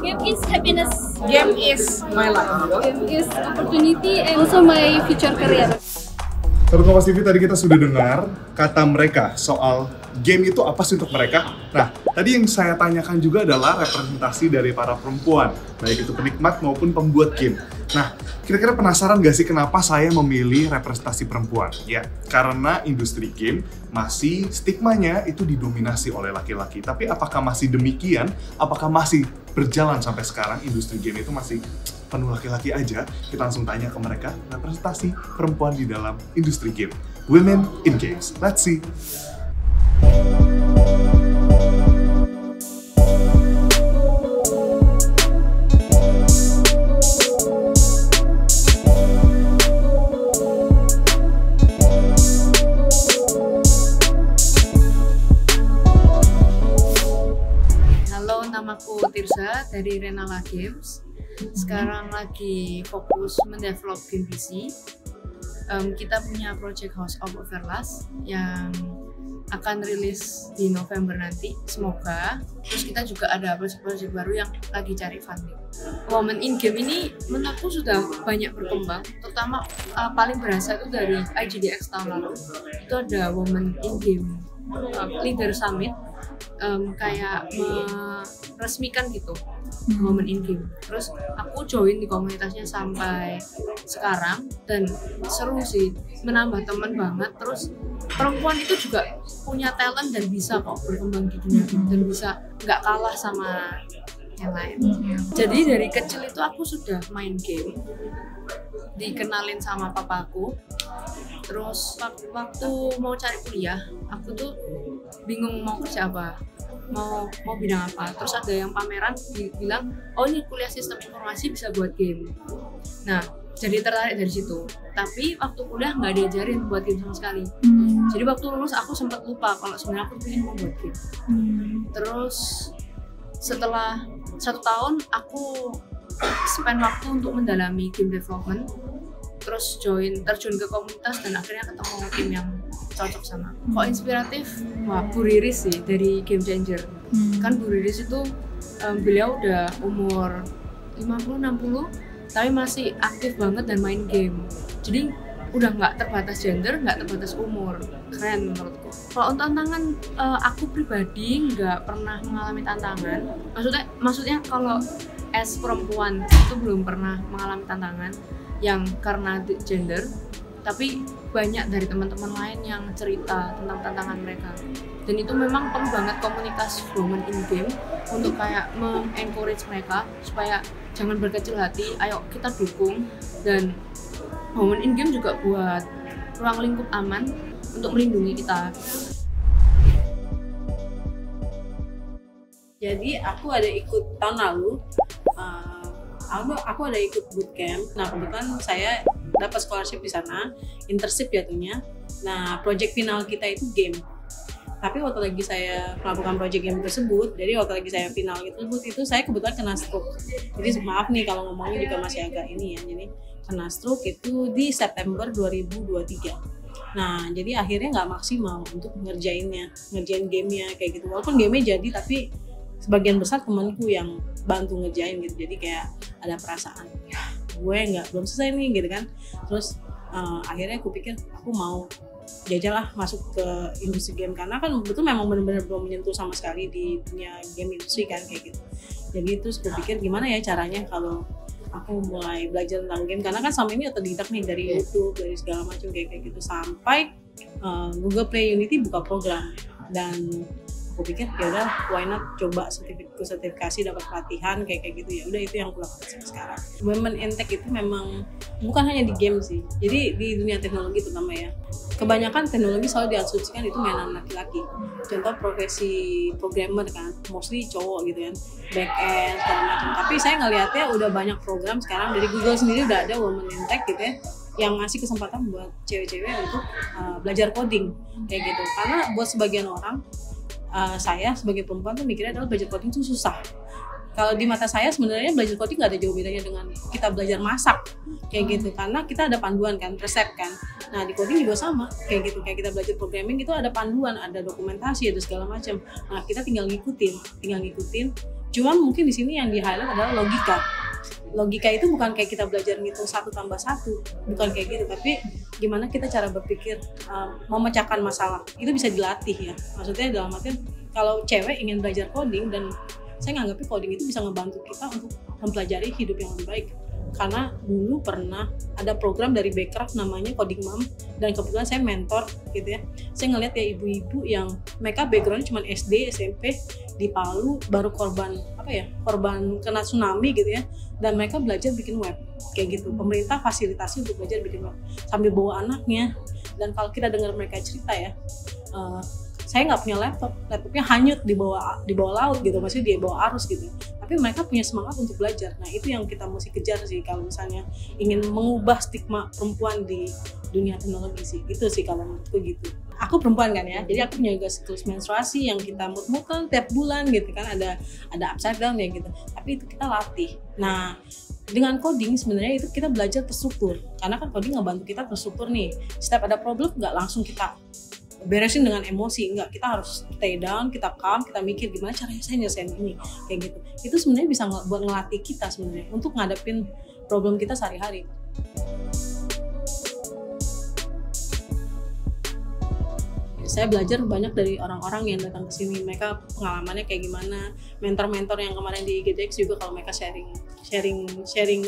Game is happiness. Game is my life. Game is opportunity and also my future career. Sobat Kompas TV, tadi kita sudah dengar kata mereka soal game itu apa sih untuk mereka. Nah, tadi yang saya tanyakan juga adalah representasi dari para perempuan, baik itu penikmat maupun pembuat game. Nah, kira-kira penasaran gak sih kenapa saya memilih representasi perempuan? Ya, karena industri game masih stigmanya itu didominasi oleh laki-laki. Tapi apakah masih demikian? Apakah masih berjalan sampai sekarang industri game itu masih penuh laki-laki aja? Kita langsung tanya ke mereka, representasi perempuan di dalam industri game. Women in Games. Let's see. Halo, namaku Tirza dari Renala Games. Sekarang lagi fokus mendevelop game PC. Kita punya project House of Everlast yang akan rilis di November nanti, semoga. Terus kita juga ada project baru yang lagi cari funding. Women in Game ini menurutku sudah banyak berkembang, terutama paling berasa itu dari IGDX tahun lalu. Itu ada Women in Game Leader Summit, kayak meresmikan gitu Women in Game. Terus aku join di komunitasnya sampai sekarang dan seru sih, menambah teman banget. Terus perempuan itu juga punya talent dan bisa kok berkembang di dunia game dan bisa nggak kalah sama yang lain. Jadi dari kecil itu aku sudah main game, dikenalin sama papaku. Terus waktu mau cari kuliah, aku tuh bingung mau kerja apa, mau bidang apa. Terus ada yang pameran bilang, oh ini kuliah sistem informasi bisa buat game. Nah, jadi tertarik dari situ. Tapi waktu kuliah nggak diajarin buat game sama sekali. Jadi waktu lulus aku sempat lupa kalau sebenarnya aku pengen mau buat game. Terus setelah 1 tahun aku spend waktu untuk mendalami game development. Terus terjun ke komunitas dan akhirnya ketemu tim yang cocok sama. Kok inspiratif? Wah, Bu Riris sih dari Game Changer. Kan Bu Riris itu beliau udah umur 50-60 tapi masih aktif banget dan main game. Jadi udah nggak terbatas gender, nggak terbatas umur. Keren menurutku. Kalau untuk tantangan, aku pribadi nggak pernah mengalami tantangan. Maksudnya kalau as perempuan itu belum pernah mengalami tantangan yang karena gender, tapi banyak dari teman-teman lain yang cerita tentang tantangan mereka. Dan itu memang perlu banget komunitas women in game untuk kayak mengencourage mereka supaya jangan berkecil hati, ayo kita dukung. Dan women in game juga buat ruang lingkup aman untuk melindungi kita. Jadi aku ada ikut tahun lalu, aku ada ikut bootcamp. Nah kebetulan saya dapat scholarship di sana, internship jatuhnya. Nah project final kita itu game. Tapi waktu lagi saya melakukan project game tersebut, jadi waktu lagi saya final itu saya kebetulan kena stroke. Jadi maaf nih kalau ngomongnya juga masih agak ini ya. Jadi kena stroke itu di September 2023. Nah jadi akhirnya nggak maksimal untuk ngerjain gamenya kayak gitu. Walaupun gamenya jadi, tapi sebagian besar temanku yang bantu ngerjain gitu. Jadi kayak ada perasaan, ya gue belum selesai nih gitu kan. Terus akhirnya aku pikir aku mau jajalah masuk ke industri game, karena kan betul memang benar-benar belum menyentuh sama sekali di dunia game industri kan kayak gitu. Jadi terus aku pikir gimana ya caranya kalau aku mulai belajar tentang game, karena kan selama ini otodidak nih dari YouTube, dari segala macam kayak gitu, sampai Google Play Unity buka program. Dan aku pikir ya udah, why not coba sertifikasi, dapat pelatihan kayak gitu. Ya udah, itu yang aku lakukan sampai sekarang. Women in Tech itu memang bukan hanya di game sih, jadi di dunia teknologi terutama ya, kebanyakan teknologi selalu diasumsikan itu mainan laki-laki. Contoh profesi programmer kan mostly cowok gitu kan, back end segala macam. Tapi saya ngelihatnya udah banyak program sekarang dari Google sendiri udah ada Women in Tech gitu ya, yang ngasih kesempatan buat cewek-cewek untuk belajar coding kayak gitu. Karena buat sebagian orang, saya sebagai perempuan tuh mikirnya adalah belajar coding itu susah. Kalau di mata saya sebenarnya belajar coding nggak ada jauh bedanya dengan kita belajar masak kayak gitu, karena kita ada panduan kan, resep kan. Nah di coding juga sama kayak gitu, kayak kita belajar programming itu ada panduan, ada dokumentasi, ada segala macam. Nah kita tinggal ngikutin Cuman mungkin di sini yang di highlight adalah logika. Logika itu bukan kayak kita belajar ngitung 1 tambah 1, bukan kayak gitu, tapi gimana kita cara berpikir, memecahkan masalah itu bisa dilatih ya. Maksudnya dalam artian kalau cewek ingin belajar coding, dan saya nganggapnya coding itu bisa ngebantu kita untuk mempelajari hidup yang lebih baik. Karena dulu pernah ada program dari Backcraft namanya Coding Mom, dan kebetulan saya mentor gitu ya. Saya ngeliat ya ibu-ibu yang mereka backgroundnya cuma SD, SMP di Palu, baru korban kena tsunami gitu ya, dan mereka belajar bikin web kayak gitu. Pemerintah fasilitasi untuk belajar bikin web sambil bawa anaknya. Dan kalau kita dengar mereka cerita ya, saya nggak punya laptopnya hanyut di bawah laut gitu, maksudnya di bawah arus gitu. Tapi mereka punya semangat untuk belajar. Nah itu yang kita mesti kejar sih kalau misalnya ingin mengubah stigma perempuan di dunia teknologi sih. Gitu sih kalau menurutku gitu. Aku perempuan kan ya, jadi aku punya juga siklus menstruasi yang kita mut-mutan tiap bulan gitu kan, ada upside down ya gitu. Tapi itu kita latih. Nah dengan coding sebenarnya itu kita belajar terstruktur, karena kan coding ngebantu kita terstruktur nih. Setiap ada problem nggak langsung kita beresin dengan emosi, enggak, kita harus stay down, kita calm, kita mikir gimana caranya saya nyelesain ini kayak gitu. Itu sebenarnya bisa buat ngelatih kita sebenarnya untuk ngadepin problem kita sehari-hari. Saya belajar banyak dari orang-orang yang datang ke sini, mereka pengalamannya kayak gimana. Mentor-mentor yang kemarin di IGDX juga kalau mereka sharing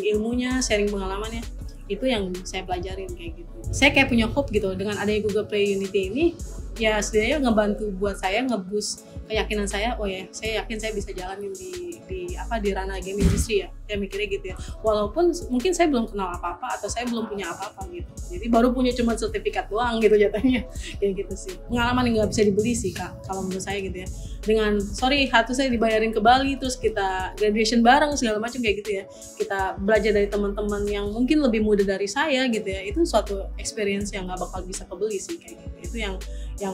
ilmunya, sharing pengalamannya, itu yang saya pelajarin kayak gitu. Saya kayak punya hope gitu dengan adanya Google Play Unity ini, ya setidaknya ngebantu buat saya nge-boost keyakinan saya. Oh ya, saya yakin saya bisa jalanin di ranah game industry ya. Saya mikirnya gitu ya. Walaupun mungkin saya belum kenal apa-apa atau saya belum punya apa-apa gitu. Jadi baru punya cuma sertifikat doang gitu jatuhnya. Kayak gitu sih. Pengalaman yang nggak bisa dibeli sih Kak, kalau menurut saya gitu ya. Dengan satu saya dibayarin ke Bali, terus kita graduation bareng segala macam kayak gitu ya. Kita belajar dari teman-teman yang mungkin lebih muda dari saya gitu ya. Itu suatu experience yang nggak bakal bisa kebeli sih kayak gitu. Itu yang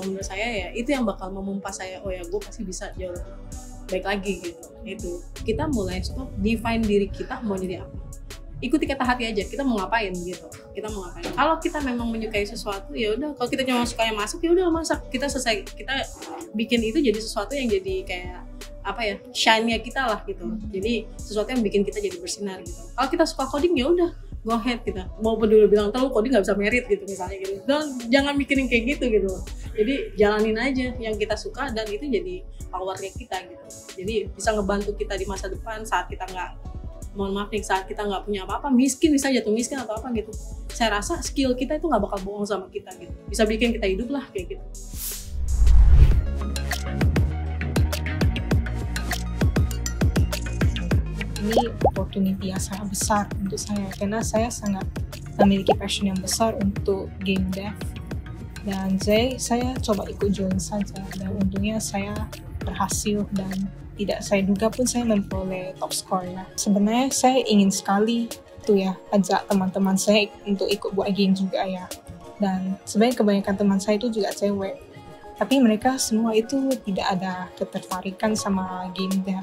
menurut saya ya, itu yang bakal memompa saya, oh ya gue pasti bisa jauh baik lagi gitu. Itu kita mulai stop define diri kita mau jadi apa, ikuti kata hati aja, kita mau ngapain gitu, kita mau ngapain. Kalau kita memang menyukai sesuatu ya udah, kalau kita cuma suka yang masak ya udah masak, kita selesai, kita bikin itu jadi sesuatu yang jadi kayak apa ya, shine-nya kita lah gitu. Jadi sesuatu yang bikin kita jadi bersinar gitu. Kalau kita suka coding ya udah go ahead, kita mau peduli bilang tahu coding nggak bisa merit gitu misalnya gitu, dan jangan mikirin kayak gitu. Jadi jalanin aja yang kita suka, dan itu jadi powernya kita gitu. Jadi bisa ngebantu kita di masa depan saat kita nggak, mohon maaf nih, saat kita nggak punya apa-apa, miskin, bisa jatuh miskin atau apa gitu. Saya rasa skill kita itu nggak bakal bohong sama kita gitu, bisa bikin kita hidup lah kayak gitu. Ini opportunity yang sangat besar untuk saya, karena saya sangat memiliki passion yang besar untuk game dev, dan saya coba ikut join saja, dan untungnya saya berhasil, dan tidak saya duga pun saya memperoleh top score ya. Sebenarnya saya ingin sekali itu ya ajak teman-teman saya untuk ikut buat game juga ya, dan sebenarnya kebanyakan teman saya itu juga cewek, tapi mereka semua itu tidak ada ketertarikan sama game dev.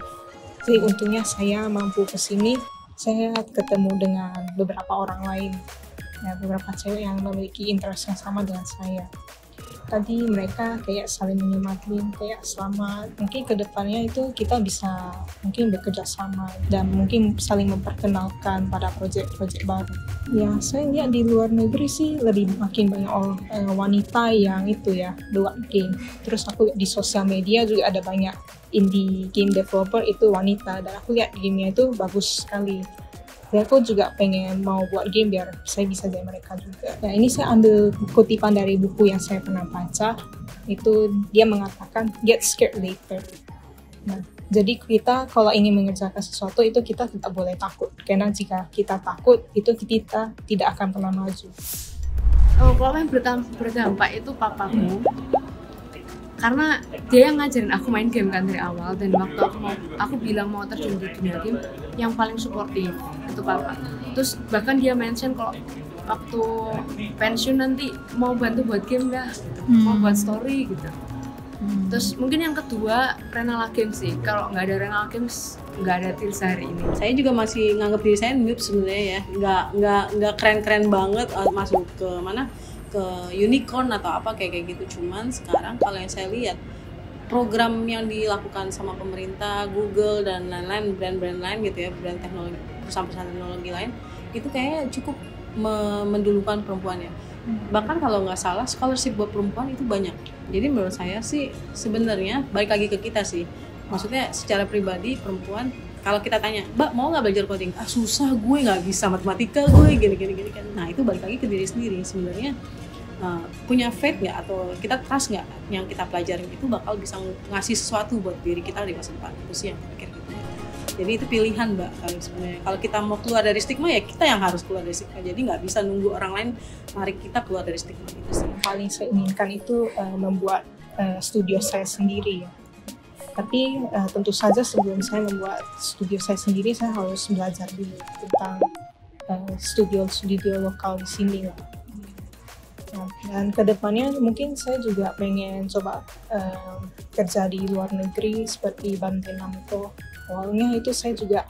Jadi untungnya saya mampu kesini, saya ketemu dengan beberapa orang lain, ya, beberapa cewek yang memiliki interest yang sama dengan saya. Tadi mereka kayak saling menyemangatin, kayak selamat. Mungkin kedepannya itu kita bisa mungkin bekerja sama dan mungkin saling memperkenalkan pada proyek-proyek baru. Ya, saya lihat di luar negeri sih makin banyak wanita yang itu ya buat game. Terus aku lihat di sosial media juga ada banyak indie game developer itu wanita, dan aku lihat gamenya itu bagus sekali. Dan aku juga pengen mau buat game biar saya bisa jadi mereka juga. Nah, ini saya ambil kutipan dari buku yang saya pernah baca. Itu dia mengatakan get scared later. Nah, jadi kita kalau ingin mengerjakan sesuatu itu kita tidak boleh takut. Karena jika kita takut itu kita tidak akan pernah maju. Kalau yang berdampak itu papaku. Karena dia yang ngajarin aku main game kan dari awal, dan waktu aku bilang mau terjun di dunia game, yang paling suportif itu papa. Terus bahkan dia mention kalau waktu pensiun nanti mau bantu buat game nggak, mau buat story gitu. Terus mungkin yang kedua Renala Games sih, kalau nggak ada Renala Games nggak ada Tirza hari ini. Saya juga masih nganggap diri saya noob sebenarnya ya, nggak keren-keren banget masuk ke mana, ke unicorn atau apa kayak gitu. Cuman sekarang kalau yang saya lihat program yang dilakukan sama pemerintah, Google dan lain-lain, brand-brand lain gitu ya, brand teknologi, perusahaan-perusahaan teknologi lain, itu kayak cukup mendulukan perempuan ya. Bahkan kalau nggak salah scholarship buat perempuan itu banyak. Jadi menurut saya sih sebenarnya balik lagi ke kita sih. Maksudnya secara pribadi perempuan, kalau kita tanya, Mbak mau nggak belajar coding? Ah susah, gue nggak bisa matematika, gue gini kan. Nah itu balik lagi ke diri sendiri sebenarnya. Punya faith nggak atau kita trust nggak yang kita pelajarin itu bakal bisa ngasih sesuatu buat diri kita di masa depan. Itu sih yang pikir gitu. Jadi itu pilihan Mbak kalau sebenarnya. Kalau kita mau keluar dari stigma ya kita yang harus keluar dari stigma. Jadi nggak bisa nunggu orang lain mari kita keluar dari stigma itu sih. Paling saya inginkan itu membuat studio saya sendiri ya. Tapi tentu saja sebelum saya membuat studio saya sendiri saya harus belajar dulu tentang studio lokal di sini lah. Dan kedepannya mungkin saya juga pengen coba kerja di luar negeri seperti Bandai Namco. Awalnya itu saya juga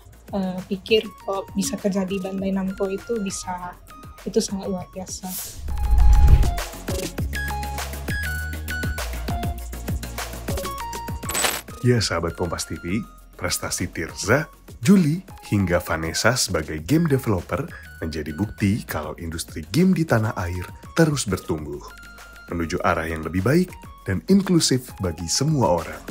pikir kalau bisa kerja di Bandai Namco itu sangat luar biasa. Ya sahabat Kompas TV, prestasi Tirza, Julie, hingga Vanessa sebagai game developer menjadi bukti kalau industri game di tanah air terus bertumbuh, menuju arah yang lebih baik dan inklusif bagi semua orang.